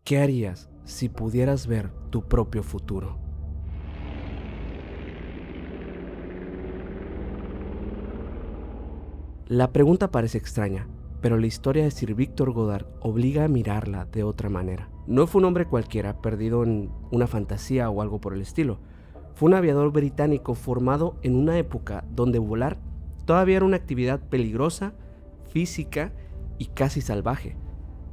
¿Qué harías si pudieras ver tu propio futuro? La pregunta parece extraña, pero la historia de Sir Victor Goddard obliga a mirarla de otra manera. No fue un hombre cualquiera perdido en una fantasía o algo por el estilo. Fue un aviador británico formado en una época donde volar todavía era una actividad peligrosa, física y casi salvaje.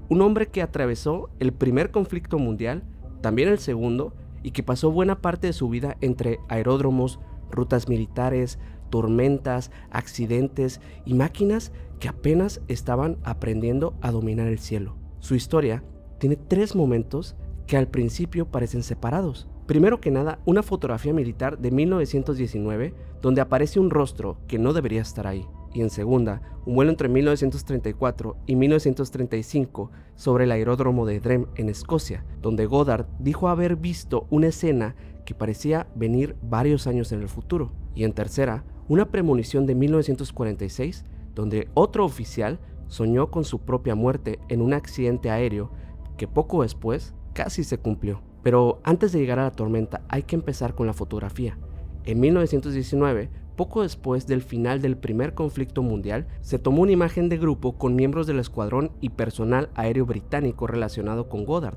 Un hombre que atravesó el primer conflicto mundial, también el segundo, y que pasó buena parte de su vida entre aeródromos, rutas militares, tormentas, accidentes y máquinas que apenas estaban aprendiendo a dominar el cielo. Su historia tiene 3 momentos que al principio parecen separados. Primero que nada, una fotografía militar de 1919 donde aparece un rostro que no debería estar ahí. Y en segunda, un vuelo entre 1934 y 1935 sobre el aeródromo de Drem en Escocia, donde Goddard dijo haber visto una escena que parecía venir varios años en el futuro. Y en tercera, una premonición de 1946, donde otro oficial soñó con su propia muerte en un accidente aéreo que poco después casi se cumplió. Pero antes de llegar a la tormenta hay que empezar con la fotografía. En 1919, poco después del final del primer conflicto mundial, se tomó una imagen de grupo con miembros del escuadrón y personal aéreo británico relacionado con Goddard.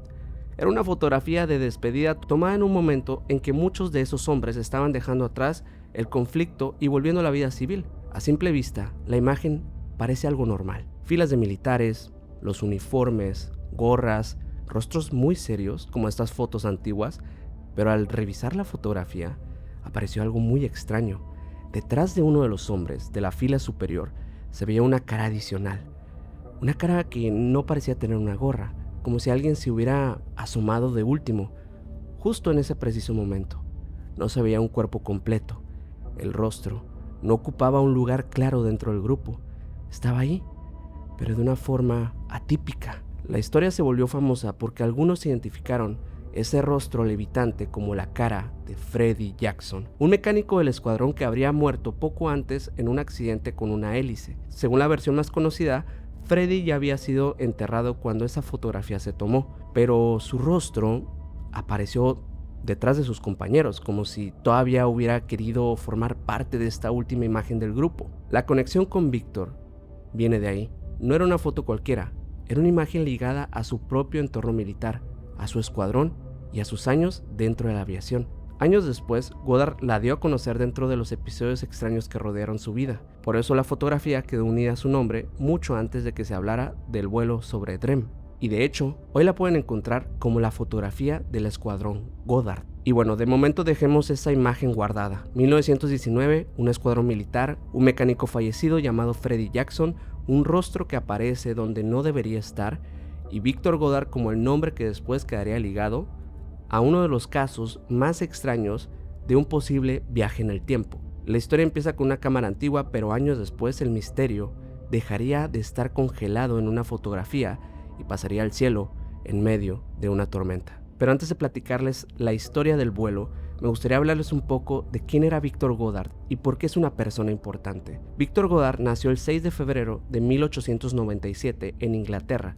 Era una fotografía de despedida tomada en un momento en que muchos de esos hombres estaban dejando atrás el conflicto y volviendo a la vida civil. A simple vista, la imagen parece algo normal. Filas de militares, los uniformes, gorras, rostros muy serios como estas fotos antiguas, pero al revisar la fotografía apareció algo muy extraño. Detrás de uno de los hombres de la fila superior se veía una cara adicional, una cara que no parecía tener una gorra, como si alguien se hubiera asomado de último, justo en ese preciso momento. No se veía un cuerpo completo, el rostro no ocupaba un lugar claro dentro del grupo, estaba ahí, pero de una forma atípica. La historia se volvió famosa porque algunos identificaron ese rostro levitante como la cara de Freddie Jackson, un mecánico del escuadrón que habría muerto poco antes en un accidente con una hélice. Según la versión más conocida, Freddie ya había sido enterrado cuando esa fotografía se tomó, pero su rostro apareció detrás de sus compañeros, como si todavía hubiera querido formar parte de esta última imagen del grupo. La conexión con Victor viene de ahí. No era una foto cualquiera, era una imagen ligada a su propio entorno militar, a su escuadrón y a sus años dentro de la aviación. Años después, Goddard la dio a conocer dentro de los episodios extraños que rodearon su vida. Por eso la fotografía quedó unida a su nombre mucho antes de que se hablara del vuelo sobre Drem. Y de hecho, hoy la pueden encontrar como la fotografía del escuadrón Goddard. Y bueno, de momento dejemos esa imagen guardada. 1919, un escuadrón militar, un mecánico fallecido llamado Freddie Jackson, un rostro que aparece donde no debería estar, y Victor Goddard como el nombre que después quedaría ligado a uno de los casos más extraños de un posible viaje en el tiempo. La historia empieza con una cámara antigua, pero años después el misterio dejaría de estar congelado en una fotografía y pasaría al cielo en medio de una tormenta. Pero antes de platicarles la historia del vuelo, me gustaría hablarles un poco de quién era Victor Goddard y por qué es una persona importante. Victor Goddard nació el 6 de febrero de 1897 en Inglaterra.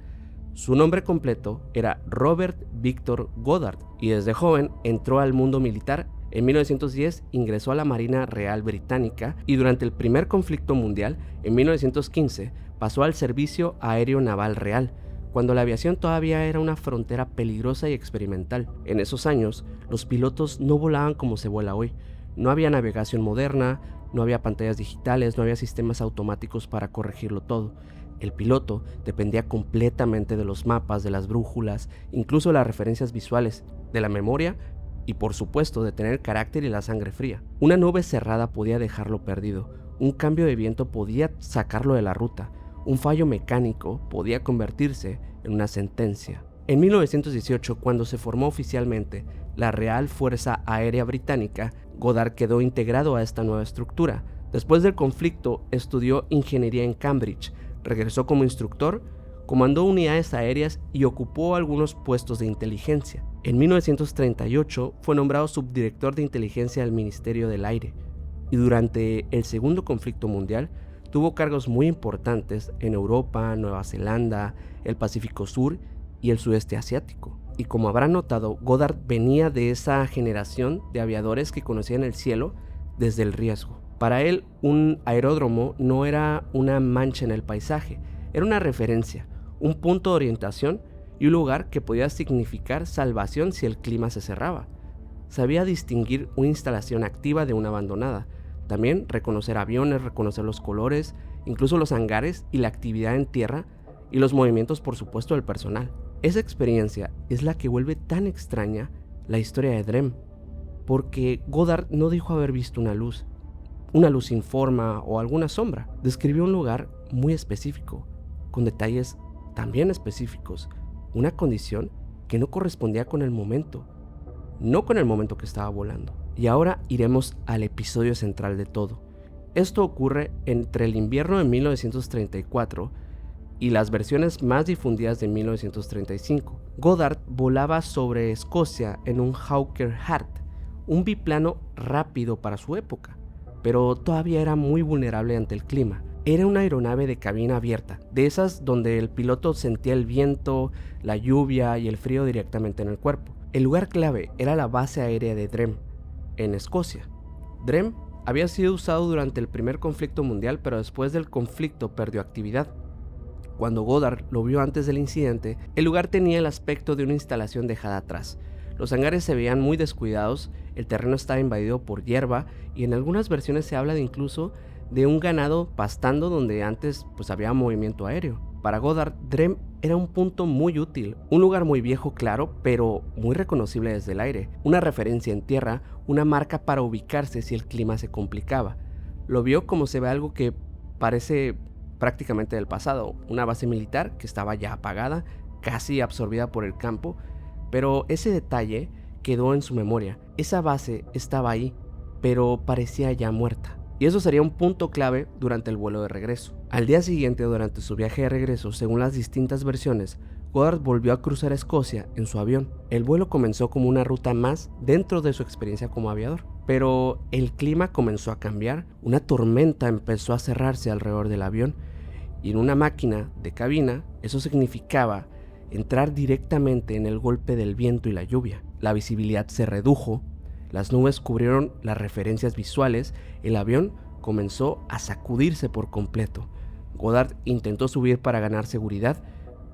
Su nombre completo era Robert Victor Goddard y desde joven entró al mundo militar. En 1910 ingresó a la Marina Real Británica y durante el primer conflicto mundial, en 1915, pasó al Servicio Aéreo Naval Real, cuando la aviación todavía era una frontera peligrosa y experimental. En esos años, los pilotos no volaban como se vuela hoy. No había navegación moderna, no había pantallas digitales, no había sistemas automáticos para corregirlo todo. El piloto dependía completamente de los mapas, de las brújulas, incluso las referencias visuales, de la memoria y por supuesto de tener carácter y la sangre fría. Una nube cerrada podía dejarlo perdido, un cambio de viento podía sacarlo de la ruta, un fallo mecánico podía convertirse en una sentencia. En 1918, cuando se formó oficialmente la Real Fuerza Aérea Británica, Goddard quedó integrado a esta nueva estructura. Después del conflicto, estudió ingeniería en Cambridge, regresó como instructor, comandó unidades aéreas y ocupó algunos puestos de inteligencia. En 1938 fue nombrado subdirector de inteligencia del Ministerio del Aire y durante el segundo conflicto mundial tuvo cargos muy importantes en Europa, Nueva Zelanda, el Pacífico Sur y el sudeste asiático. Y como habrán notado, Goddard venía de esa generación de aviadores que conocían el cielo desde el riesgo. Para él, un aeródromo no era una mancha en el paisaje, era una referencia, un punto de orientación y un lugar que podía significar salvación si el clima se cerraba. Sabía distinguir una instalación activa de una abandonada, también reconocer aviones, reconocer los colores, incluso los hangares y la actividad en tierra y los movimientos, por supuesto, del personal. Esa experiencia es la que vuelve tan extraña la historia de Drem, porque Goddard no dijo haber visto una luz sin forma o alguna sombra. Describió un lugar muy específico, con detalles también específicos, una condición que no correspondía con el momento, no con el momento que estaba volando. Y ahora iremos al episodio central de todo. Esto ocurre entre el invierno de 1934 y las versiones más difundidas de 1935. Goddard volaba sobre Escocia en un Hawker Hart, un biplano rápido para su época, pero todavía era muy vulnerable ante el clima. Era una aeronave de cabina abierta, de esas donde el piloto sentía el viento, la lluvia y el frío directamente en el cuerpo. El lugar clave era la base aérea de Drem, en Escocia. Drem había sido usado durante el primer conflicto mundial, pero después del conflicto perdió actividad. Cuando Goddard lo vio antes del incidente, el lugar tenía el aspecto de una instalación dejada atrás. Los hangares se veían muy descuidados, el terreno estaba invadido por hierba y en algunas versiones se habla incluso de un ganado pastando donde antes había movimiento aéreo. Para Goddard, Drem era un punto muy útil, un lugar muy viejo claro, pero muy reconocible desde el aire, una referencia en tierra, una marca para ubicarse si el clima se complicaba. Lo vio como se ve algo que parece prácticamente del pasado, una base militar que estaba ya apagada, casi absorbida por el campo, pero ese detalle quedó en su memoria. Esa base estaba ahí, pero parecía ya muerta. Y eso sería un punto clave durante el vuelo de regreso. Al día siguiente, durante su viaje de regreso, según las distintas versiones, Goddard volvió a cruzar Escocia en su avión. El vuelo comenzó como una ruta más dentro de su experiencia como aviador. Pero el clima comenzó a cambiar, una tormenta empezó a cerrarse alrededor del avión y en una máquina de cabina eso significaba entrar directamente en el golpe del viento y la lluvia. La visibilidad se redujo, las nubes cubrieron las referencias visuales, el avión comenzó a sacudirse por completo. Goddard intentó subir para ganar seguridad,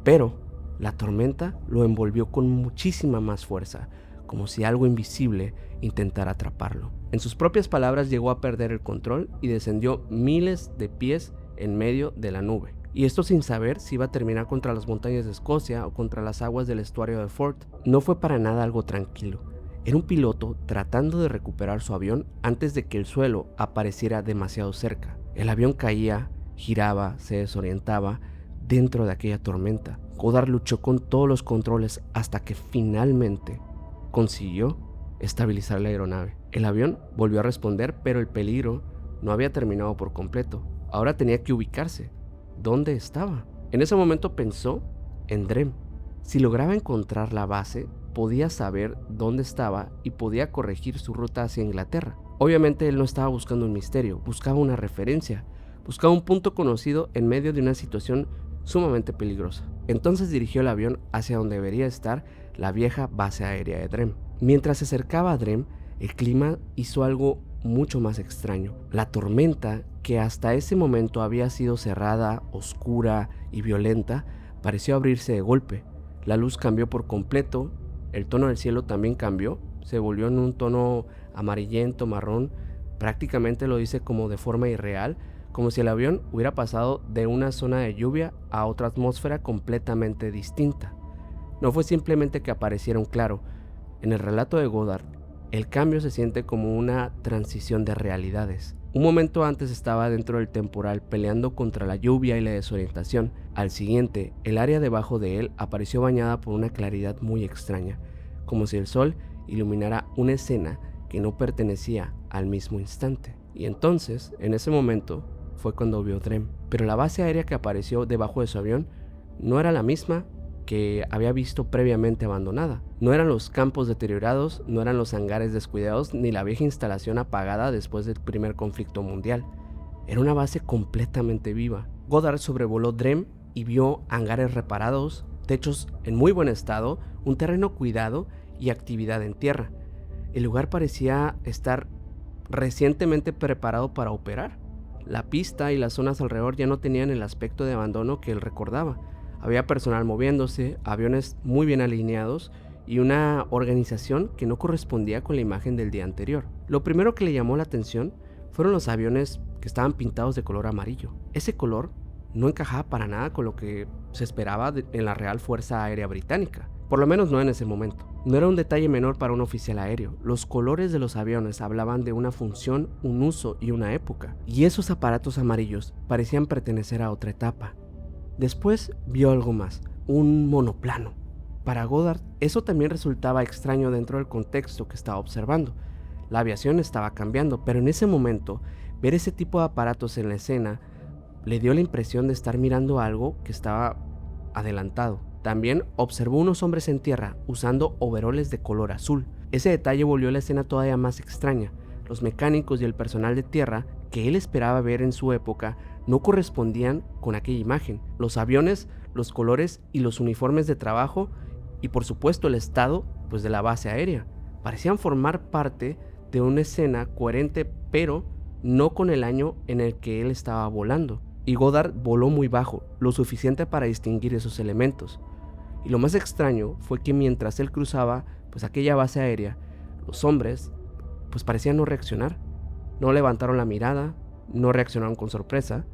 pero la tormenta lo envolvió con muchísima más fuerza, como si algo invisible intentara atraparlo. En sus propias palabras, llegó a perder el control y descendió miles de pies en medio de la nube. Y esto sin saber si iba a terminar contra las montañas de Escocia o contra las aguas del estuario de Forth. No fue para nada algo tranquilo. Era un piloto tratando de recuperar su avión antes de que el suelo apareciera demasiado cerca. El avión caía, giraba, se desorientaba dentro de aquella tormenta. Goddard luchó con todos los controles hasta que finalmente consiguió estabilizar la aeronave. El avión volvió a responder, pero el peligro no había terminado por completo. Ahora tenía que ubicarse. ¿Dónde estaba? En ese momento pensó en Drem. Si lograba encontrar la base, podía saber dónde estaba y podía corregir su ruta hacia Inglaterra. Obviamente él no estaba buscando un misterio, buscaba una referencia, buscaba un punto conocido en medio de una situación sumamente peligrosa. Entonces dirigió el avión hacia donde debería estar la vieja base aérea de Drem. Mientras se acercaba a Drem, el clima hizo algo mucho más extraño. La tormenta, que hasta ese momento había sido cerrada, oscura y violenta, pareció abrirse de golpe. La luz cambió por completo, el tono del cielo también cambió, se volvió en un tono amarillento, marrón, prácticamente lo dice como de forma irreal, como si el avión hubiera pasado de una zona de lluvia a otra atmósfera completamente distinta. No fue simplemente que apareciera un claro. En el relato de Goddard, el cambio se siente como una transición de realidades. Un momento antes estaba dentro del temporal peleando contra la lluvia y la desorientación. Al siguiente, el área debajo de él apareció bañada por una claridad muy extraña, como si el sol iluminara una escena que no pertenecía al mismo instante. Y entonces, en ese momento, fue cuando vio Drem. Pero la base aérea que apareció debajo de su avión no era la misma que había visto previamente abandonada. No eran los campos deteriorados, no eran los hangares descuidados, ni la vieja instalación apagada después del primer conflicto mundial. Era una base completamente viva. Goddard sobrevoló Drem y vio hangares reparados, techos en muy buen estado, un terreno cuidado y actividad en tierra. El lugar parecía estar recientemente preparado para operar. La pista y las zonas alrededor ya no tenían el aspecto de abandono que él recordaba. Había personal moviéndose, aviones muy bien alineados y una organización que no correspondía con la imagen del día anterior. Lo primero que le llamó la atención fueron los aviones que estaban pintados de color amarillo. Ese color no encajaba para nada con lo que se esperaba en la Real Fuerza Aérea Británica, por lo menos no en ese momento. No era un detalle menor para un oficial aéreo. Los colores de los aviones hablaban de una función, un uso y una época, y esos aparatos amarillos parecían pertenecer a otra etapa. Después vio algo más, un monoplano. Para Goddard, eso también resultaba extraño dentro del contexto que estaba observando. La aviación estaba cambiando, pero en ese momento, ver ese tipo de aparatos en la escena le dio la impresión de estar mirando algo que estaba adelantado. También observó unos hombres en tierra usando overoles de color azul. Ese detalle volvió la escena todavía más extraña. Los mecánicos y el personal de tierra que él esperaba ver en su época no correspondían con aquella imagen. Los aviones, los colores y los uniformes de trabajo y por supuesto el estado de la base aérea parecían formar parte de una escena coherente, pero no con el año en el que él estaba volando. Y Goddard voló muy bajo, lo suficiente para distinguir esos elementos. Y lo más extraño fue que mientras él cruzaba aquella base aérea, los hombres parecían no reaccionar. No levantaron la mirada, no reaccionaron con sorpresa,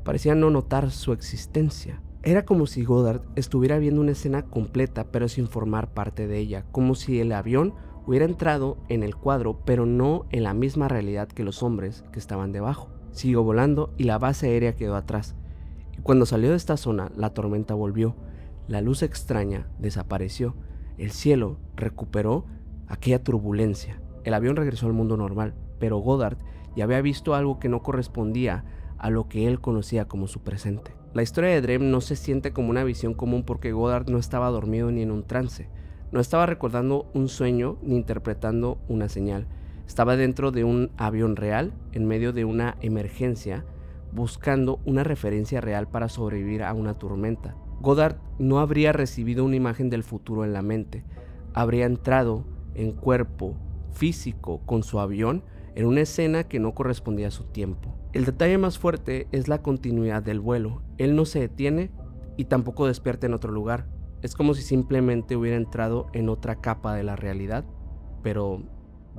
parecían no notar su existencia. Era como si Goddard estuviera viendo una escena completa pero sin formar parte de ella, como si el avión hubiera entrado en el cuadro pero no en la misma realidad que los hombres que estaban debajo. Siguió volando y la base aérea quedó atrás. Y cuando salió de esta zona, la tormenta volvió. La luz extraña desapareció. El cielo recuperó aquella turbulencia. El avión regresó al mundo normal, pero Goddard ya había visto algo que no correspondía a lo que él conocía como su presente. La historia de Drem no se siente como una visión común porque Goddard no estaba dormido ni en un trance. No estaba recordando un sueño ni interpretando una señal. Estaba dentro de un avión real, en medio de una emergencia, buscando una referencia real para sobrevivir a una tormenta. Goddard no habría recibido una imagen del futuro en la mente. Habría entrado en cuerpo físico con su avión en una escena que no correspondía a su tiempo. El detalle más fuerte es la continuidad del vuelo. Él no se detiene y tampoco despierta en otro lugar. Es como si simplemente hubiera entrado en otra capa de la realidad, pero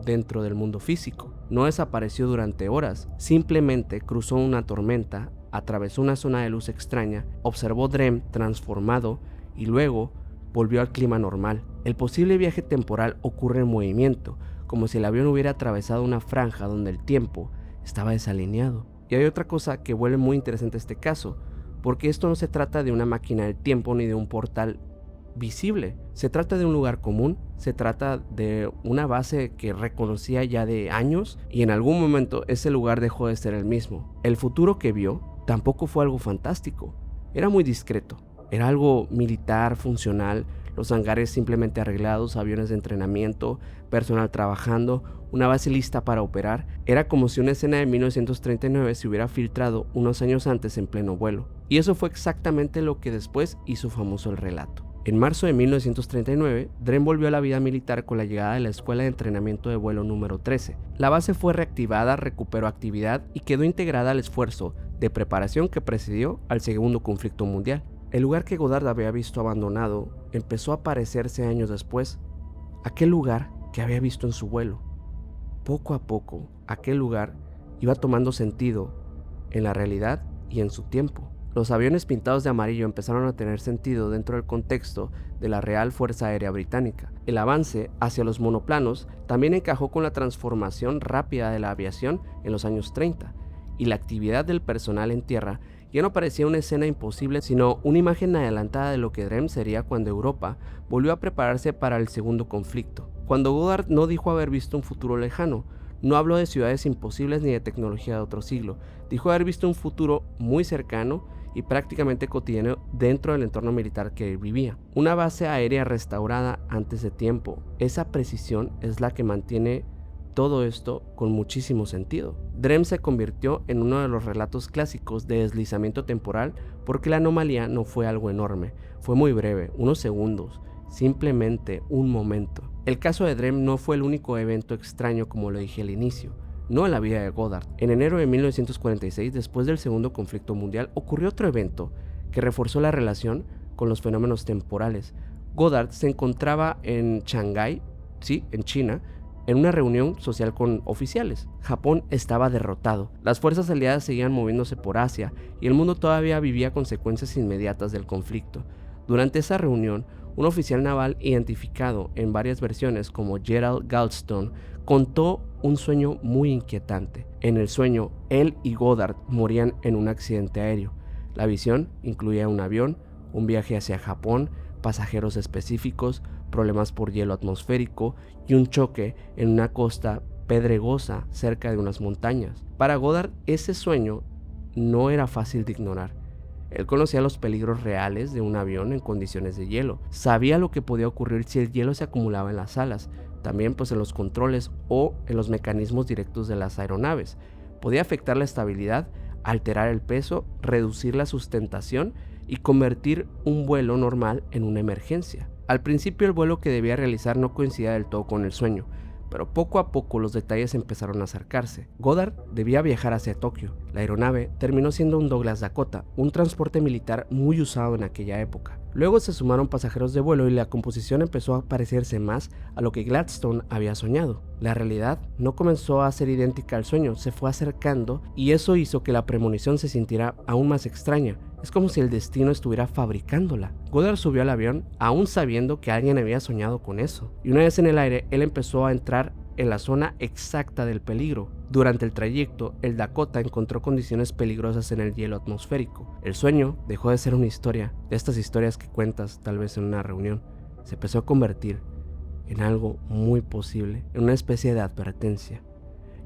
dentro del mundo físico. No desapareció durante horas, simplemente cruzó una tormenta, atravesó una zona de luz extraña, observó Drem transformado y luego volvió al clima normal. El posible viaje temporal ocurre en movimiento, como si el avión hubiera atravesado una franja donde el tiempo estaba desalineado. Y hay otra cosa que vuelve muy interesante este caso, porque esto no se trata de una máquina del tiempo ni de un portal visible. Se trata de un lugar común, se trata de una base que reconocía ya de años y en algún momento ese lugar dejó de ser el mismo. El futuro que vio tampoco fue algo fantástico, era muy discreto, era algo militar, funcional, los hangares simplemente arreglados, aviones de entrenamiento, personal trabajando, una base lista para operar. Era como si una escena de 1939 se hubiera filtrado unos años antes en pleno vuelo. Y eso fue exactamente lo que después hizo famoso el relato. En marzo de 1939, Drem volvió a la vida militar con la llegada de la Escuela de Entrenamiento de Vuelo número 13. La base fue reactivada, recuperó actividad y quedó integrada al esfuerzo de preparación que precedió al segundo conflicto mundial. El lugar que Goddard había visto abandonado empezó a aparecerse años después, aquel lugar que había visto en su vuelo. Poco a poco, aquel lugar iba tomando sentido en la realidad y en su tiempo. Los aviones pintados de amarillo empezaron a tener sentido dentro del contexto de la Real Fuerza Aérea Británica. El avance hacia los monoplanos también encajó con la transformación rápida de la aviación en los años 30, y la actividad del personal en tierra ya no parecía una escena imposible, sino una imagen adelantada de lo que Drem sería cuando Europa volvió a prepararse para el segundo conflicto. Cuando Goddard no dijo haber visto un futuro lejano, no habló de ciudades imposibles ni de tecnología de otro siglo, dijo haber visto un futuro muy cercano y prácticamente cotidiano dentro del entorno militar que él vivía. Una base aérea restaurada antes de tiempo. Esa precisión es la que mantiene todo esto con muchísimo sentido. DREAM se convirtió en uno de los relatos clásicos de deslizamiento temporal porque la anomalía no fue algo enorme, fue muy breve, unos segundos, simplemente un momento. El caso de DREAM no fue el único evento extraño como lo dije al inicio, no en la vida de Goddard. En enero de 1946, después del Segundo Conflicto Mundial, ocurrió otro evento que reforzó la relación con los fenómenos temporales. Goddard se encontraba en Shanghái, sí, en China, en una reunión social con oficiales. Japón estaba derrotado, las fuerzas aliadas seguían moviéndose por Asia y el mundo todavía vivía consecuencias inmediatas del conflicto. Durante esa reunión, un oficial naval identificado en varias versiones como Gerald Galston contó un sueño muy inquietante. En el sueño, él y Goddard morían en un accidente aéreo. La visión incluía un avión, un viaje hacia Japón, pasajeros específicos, problemas por hielo atmosférico y un choque en una costa pedregosa cerca de unas montañas. Para Goddard, ese sueño no era fácil de ignorar. Él conocía los peligros reales de un avión en condiciones de hielo. Sabía lo que podía ocurrir si el hielo se acumulaba en las alas, también pues en los controles o en los mecanismos directos de las aeronaves. Podía afectar la estabilidad, alterar el peso, reducir la sustentación y convertir un vuelo normal en una emergencia. Al principio el vuelo que debía realizar no coincidía del todo con el sueño, pero poco a poco los detalles empezaron a acercarse. Goddard debía viajar hacia Tokio. La aeronave terminó siendo un Douglas Dakota, un transporte militar muy usado en aquella época. Luego se sumaron pasajeros de vuelo y la composición empezó a parecerse más a lo que Gladstone había soñado. La realidad no comenzó a ser idéntica al sueño, se fue acercando y eso hizo que la premonición se sintiera aún más extraña. Es como si el destino estuviera fabricándola. Goddard subió al avión aún sabiendo que alguien había soñado con eso. Y una vez en el aire, él empezó a entrar en la zona exacta del peligro. Durante el trayecto, el Dakota encontró condiciones peligrosas en el hielo atmosférico. El sueño dejó de ser una historia, de estas historias que cuentas tal vez en una reunión. Se empezó a convertir en algo muy posible, en una especie de advertencia.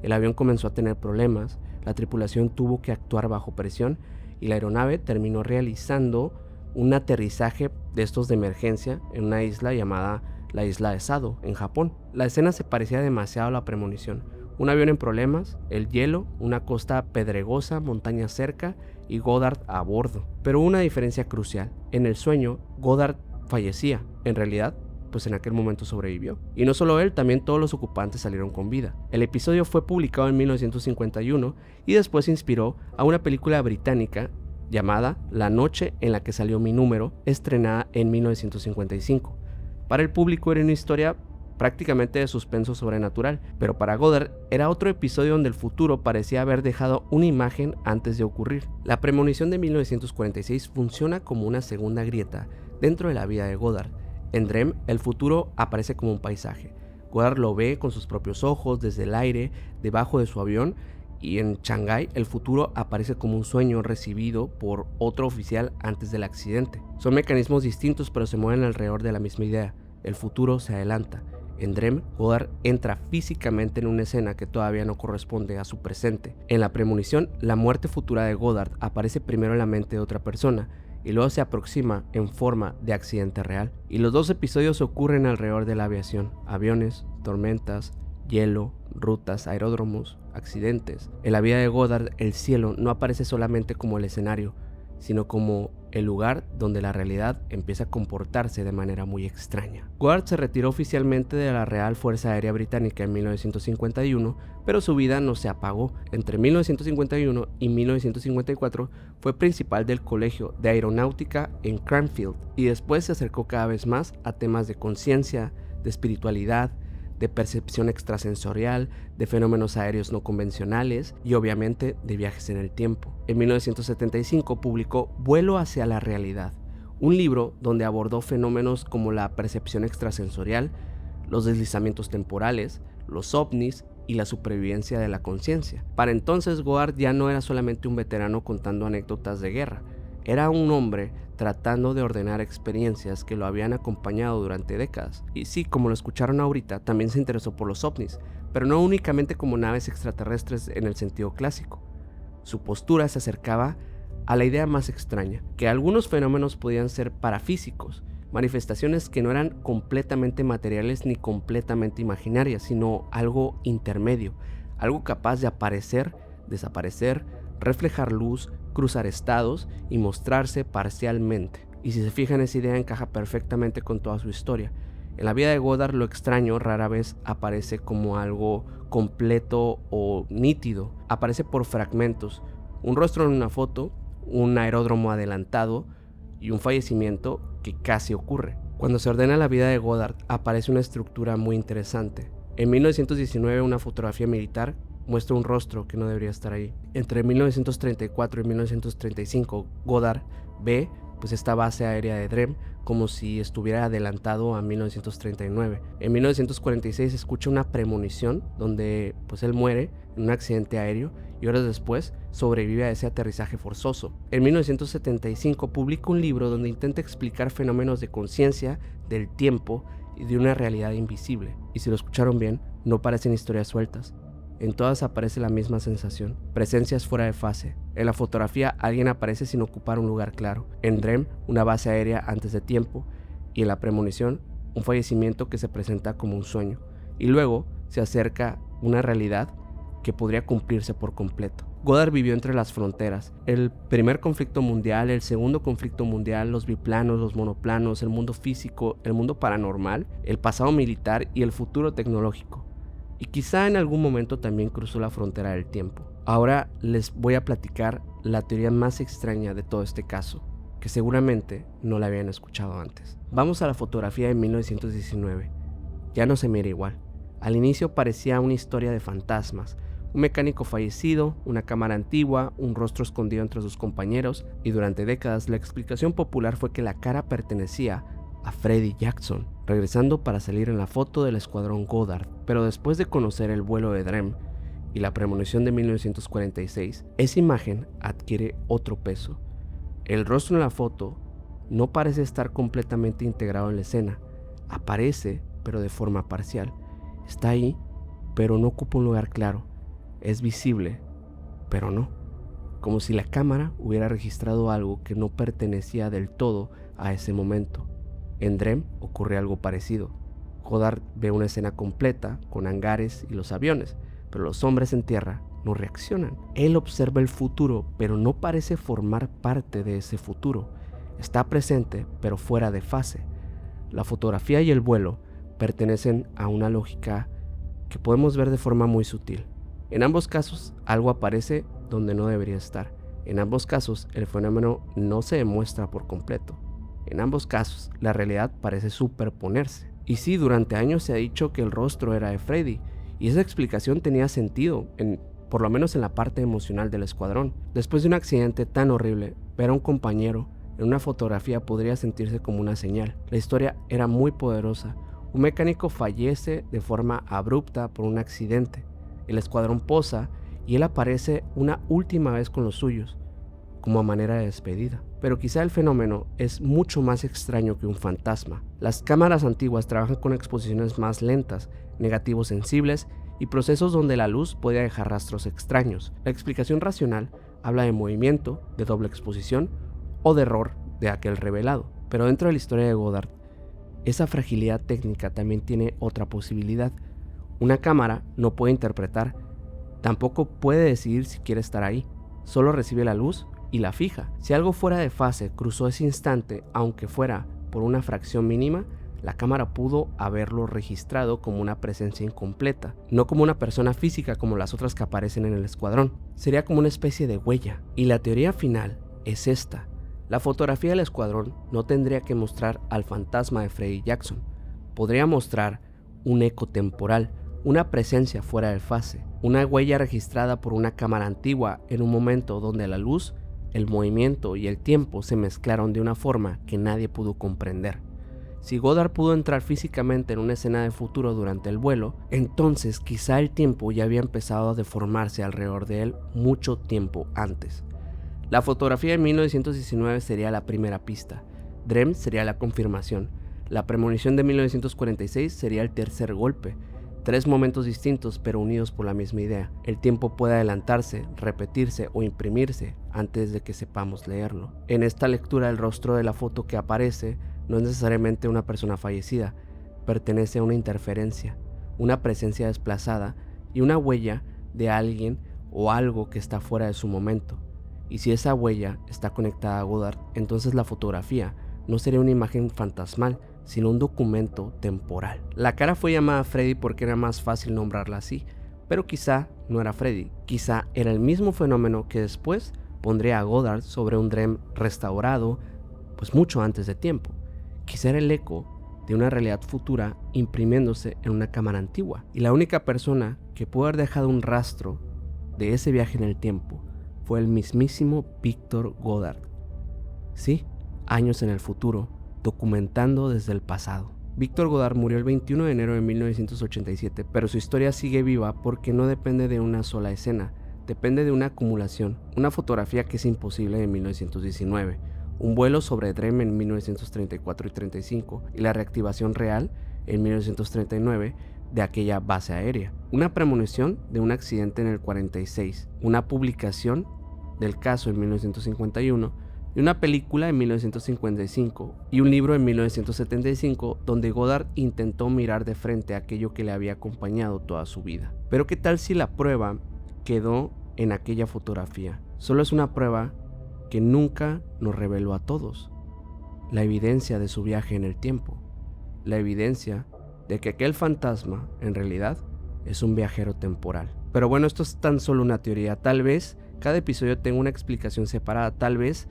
El avión comenzó a tener problemas, la tripulación tuvo que actuar bajo presión y la aeronave terminó realizando un aterrizaje de estos de emergencia en una isla llamada la isla de Sado, en Japón. La escena se parecía demasiado a la premonición. Un avión en problemas, el hielo, una costa pedregosa, montañas cerca y Goddard a bordo. Pero una diferencia crucial. En el sueño, Goddard fallecía. En realidad, pues en aquel momento sobrevivió. Y no solo él, también todos los ocupantes salieron con vida. El episodio fue publicado en 1951 y después inspiró a una película británica llamada La noche en la que salió mi número, estrenada en 1955. Para el público era una historia prácticamente de suspenso sobrenatural, pero para Goddard era otro episodio donde el futuro parecía haber dejado una imagen antes de ocurrir. La premonición de 1946 funciona como una segunda grieta dentro de la vida de Goddard. En DREAM, el futuro aparece como un paisaje. Goddard lo ve con sus propios ojos desde el aire, debajo de su avión, y en Shanghái el futuro aparece como un sueño recibido por otro oficial antes del accidente. Son mecanismos distintos pero se mueven alrededor de la misma idea. El futuro se adelanta. En DREAM, Goddard entra físicamente en una escena que todavía no corresponde a su presente. En la premonición, la muerte futura de Goddard aparece primero en la mente de otra persona y luego se aproxima en forma de accidente real. Y los dos episodios ocurren alrededor de la aviación: aviones, tormentas, hielo, rutas, aeródromos, accidentes. En la vida de Goddard, el cielo no aparece solamente como el escenario, sino como el lugar donde la realidad empieza a comportarse de manera muy extraña. Goddard se retiró oficialmente de la Real Fuerza Aérea Británica en 1951, pero su vida no se apagó. Entre 1951 y 1954 fue principal del Colegio de Aeronáutica en Cranfield y después se acercó cada vez más a temas de conciencia, de espiritualidad, de percepción extrasensorial, de fenómenos aéreos no convencionales y obviamente de viajes en el tiempo. En 1975 publicó Vuelo hacia la realidad, un libro donde abordó fenómenos como la percepción extrasensorial, los deslizamientos temporales, los ovnis y la supervivencia de la conciencia. Para entonces Goddard ya no era solamente un veterano contando anécdotas de guerra, era un hombre tratando de ordenar experiencias que lo habían acompañado durante décadas. Y sí, como lo escucharon ahorita, también se interesó por los ovnis, pero no únicamente como naves extraterrestres en el sentido clásico. Su postura se acercaba a la idea más extraña, que algunos fenómenos podían ser parafísicos, manifestaciones que no eran completamente materiales ni completamente imaginarias, sino algo intermedio, algo capaz de aparecer, desaparecer, reflejar luz, cruzar estados y mostrarse parcialmente. Y si se fijan, esa idea encaja perfectamente con toda su historia. En la vida de Goddard, lo extraño rara vez aparece como algo completo o nítido, aparece por fragmentos, un rostro en una foto, un aeródromo adelantado y un fallecimiento que casi ocurre. Cuando se ordena la vida de Goddard, aparece una estructura muy interesante. En 1919, una fotografía militar muestra un rostro que no debería estar ahí. Entre 1934 y 1935, Goddard ve esta base aérea de Drem como si estuviera adelantado a 1939. En 1946 escucha una premonición donde él muere en un accidente aéreo y horas después sobrevive a ese aterrizaje forzoso. En 1975 publica un libro donde intenta explicar fenómenos de conciencia, del tiempo y de una realidad invisible. Y si lo escucharon bien, no parecen historias sueltas. En todas aparece la misma sensación, presencias fuera de fase. En la fotografía alguien aparece sin ocupar un lugar claro. En Drem, una base aérea antes de tiempo. Y en la premonición, un fallecimiento que se presenta como un sueño. Y luego se acerca una realidad que podría cumplirse por completo. Goddard vivió entre las fronteras, el primer conflicto mundial, el segundo conflicto mundial, los biplanos, los monoplanos, el mundo físico, el mundo paranormal, el pasado militar y el futuro tecnológico. Y quizá en algún momento también cruzó la frontera del tiempo. Ahora les voy a platicar la teoría más extraña de todo este caso, que seguramente no la habían escuchado antes. Vamos a la fotografía de 1919. Ya no se mira igual. Al inicio parecía una historia de fantasmas, un mecánico fallecido, una cámara antigua, un rostro escondido entre sus compañeros, y durante décadas la explicación popular fue que la cara pertenecía a Freddie Jackson, regresando para salir en la foto del escuadrón Goddard. Pero después de conocer el vuelo de Drem y la premonición de 1946, esa imagen adquiere otro peso. El rostro en la foto no parece estar completamente integrado en la escena, aparece pero de forma parcial. Está ahí, pero no ocupa un lugar claro. Es visible, pero no. Como si la cámara hubiera registrado algo que no pertenecía del todo a ese momento. En Drem ocurre algo parecido. Goddard ve una escena completa con hangares y los aviones, pero los hombres en tierra no reaccionan. Él observa el futuro, pero no parece formar parte de ese futuro. Está presente, pero fuera de fase. La fotografía y el vuelo pertenecen a una lógica que podemos ver de forma muy sutil. En ambos casos, algo aparece donde no debería estar. En ambos casos, el fenómeno no se demuestra por completo. En ambos casos, la realidad parece superponerse. Y sí, durante años se ha dicho que el rostro era de Freddy, y esa explicación tenía sentido, por lo menos en la parte emocional del escuadrón. Después de un accidente tan horrible, ver a un compañero en una fotografía podría sentirse como una señal. La historia era muy poderosa. Un mecánico fallece de forma abrupta por un accidente. El escuadrón posa y él aparece una última vez con los suyos, como a manera de despedida. Pero quizá el fenómeno es mucho más extraño que un fantasma. Las cámaras antiguas trabajan con exposiciones más lentas, negativos sensibles y procesos donde la luz puede dejar rastros extraños. La explicación racional habla de movimiento, de doble exposición o de error de aquel revelado. Pero dentro de la historia de Goddard, esa fragilidad técnica también tiene otra posibilidad. Una cámara no puede interpretar, tampoco puede decidir si quiere estar ahí, solo recibe la luz y la fija. Si algo fuera de fase cruzó ese instante, aunque fuera por una fracción mínima, la cámara pudo haberlo registrado como una presencia incompleta, no como una persona física como las otras que aparecen en el escuadrón. Sería como una especie de huella. Y la teoría final es esta. La fotografía del escuadrón no tendría que mostrar al fantasma de Freddie Jackson. Podría mostrar un eco temporal, una presencia fuera de fase, una huella registrada por una cámara antigua en un momento donde la luz, el movimiento y el tiempo se mezclaron de una forma que nadie pudo comprender. Si Goddard pudo entrar físicamente en una escena de futuro durante el vuelo, entonces quizá el tiempo ya había empezado a deformarse alrededor de él mucho tiempo antes. La fotografía de 1919 sería la primera pista, Drem sería la confirmación, la premonición de 1946 sería el tercer golpe. 3 momentos distintos pero unidos por la misma idea. El tiempo puede adelantarse, repetirse o imprimirse antes de que sepamos leerlo. En esta lectura el rostro de la foto que aparece no es necesariamente una persona fallecida, pertenece a una interferencia, una presencia desplazada y una huella de alguien o algo que está fuera de su momento. Y si esa huella está conectada a Goddard, entonces la fotografía no sería una imagen fantasmal, sino un documento temporal. La cara fue llamada Freddy porque era más fácil nombrarla así, pero quizá no era Freddy, quizá era el mismo fenómeno que después pondría a Goddard sobre un Drem restaurado, pues mucho antes de tiempo. Quizá era el eco de una realidad futura imprimiéndose en una cámara antigua, y la única persona que pudo haber dejado un rastro de ese viaje en el tiempo fue el mismísimo Victor Goddard. Sí, años en el futuro, documentando desde el pasado. Victor Goddard murió el 21 de enero de 1987, pero su historia sigue viva porque no depende de una sola escena, depende de una acumulación, una fotografía que es imposible de 1919, un vuelo sobre Drem en 1934 y 35 y la reactivación real en 1939 de aquella base aérea, una premonición de un accidente en el 46, una publicación del caso en 1951 y una película en 1955 y un libro en 1975 donde Goddard intentó mirar de frente a aquello que le había acompañado toda su vida. Pero ¿qué tal si la prueba quedó en aquella fotografía? Solo es una prueba que nunca nos reveló a todos, la evidencia de su viaje en el tiempo, la evidencia de que aquel fantasma en realidad es un viajero temporal. Pero bueno, esto es tan solo una teoría. Tal vez cada episodio tenga una explicación separada, tal vez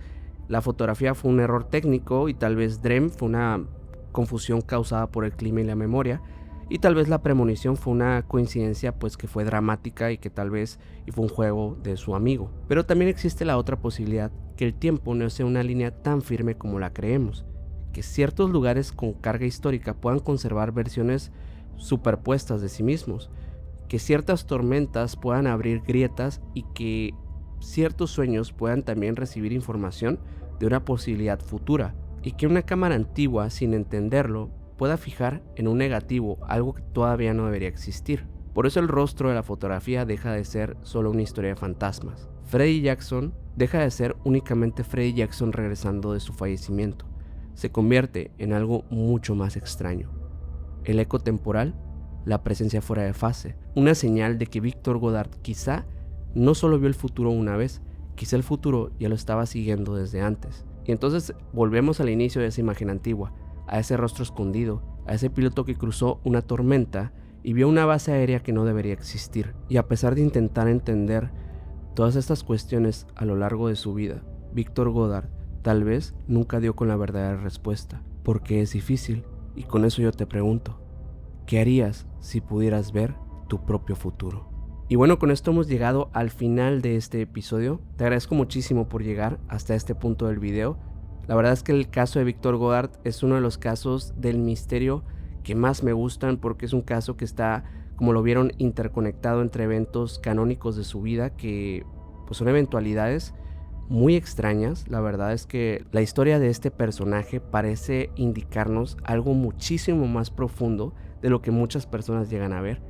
la fotografía fue un error técnico y tal vez Drem fue una confusión causada por el clima y la memoria, y tal vez la premonición fue una coincidencia pues que fue dramática y que tal vez fue un juego de su amigo. Pero también existe la otra posibilidad, que el tiempo no sea una línea tan firme como la creemos, que ciertos lugares con carga histórica puedan conservar versiones superpuestas de sí mismos, que ciertas tormentas puedan abrir grietas y que ciertos sueños puedan también recibir información de una posibilidad futura, y que una cámara antigua, sin entenderlo, pueda fijar en un negativo algo que todavía no debería existir. Por eso el rostro de la fotografía deja de ser solo una historia de fantasmas. Freddie Jackson deja de ser únicamente Freddie Jackson regresando de su fallecimiento. Se convierte en algo mucho más extraño. El eco temporal, la presencia fuera de fase, una señal de que Victor Goddard quizá no solo vio el futuro una vez, quizá el futuro ya lo estaba siguiendo desde antes. Y entonces volvemos al inicio de esa imagen antigua, a ese rostro escondido, a ese piloto que cruzó una tormenta y vio una base aérea que no debería existir. Y a pesar de intentar entender todas estas cuestiones a lo largo de su vida, Victor Goddard tal vez nunca dio con la verdadera respuesta, porque es difícil. Y con eso yo te pregunto, ¿qué harías si pudieras ver tu propio futuro? Y bueno, con esto hemos llegado al final de este episodio. Te agradezco muchísimo por llegar hasta este punto del video. La verdad es que el caso de Victor Goddard es uno de los casos del misterio que más me gustan, porque es un caso que está, como lo vieron, interconectado entre eventos canónicos de su vida que pues son eventualidades muy extrañas. La verdad es que la historia de este personaje parece indicarnos algo muchísimo más profundo de lo que muchas personas llegan a ver.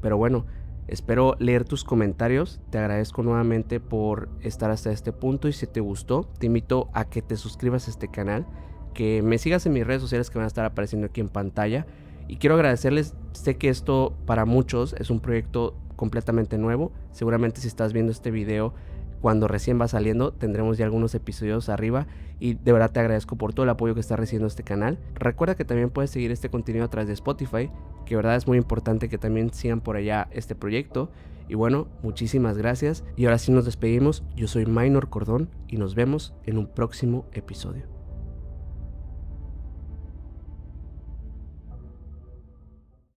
Pero bueno, espero leer tus comentarios. Te agradezco nuevamente por estar hasta este punto, y si te gustó, te invito a que te suscribas a este canal, que me sigas en mis redes sociales que van a estar apareciendo aquí en pantalla. Y quiero agradecerles, sé que esto para muchos es un proyecto completamente nuevo. Seguramente si estás viendo este video cuando recién va saliendo, tendremos ya algunos episodios arriba, y de verdad te agradezco por todo el apoyo que está recibiendo este canal. Recuerda que también puedes seguir este contenido a través de Spotify, que de verdad es muy importante que también sigan por allá este proyecto. Y bueno, muchísimas gracias, y ahora sí nos despedimos. Yo soy Minor Cordón y nos vemos en un próximo episodio.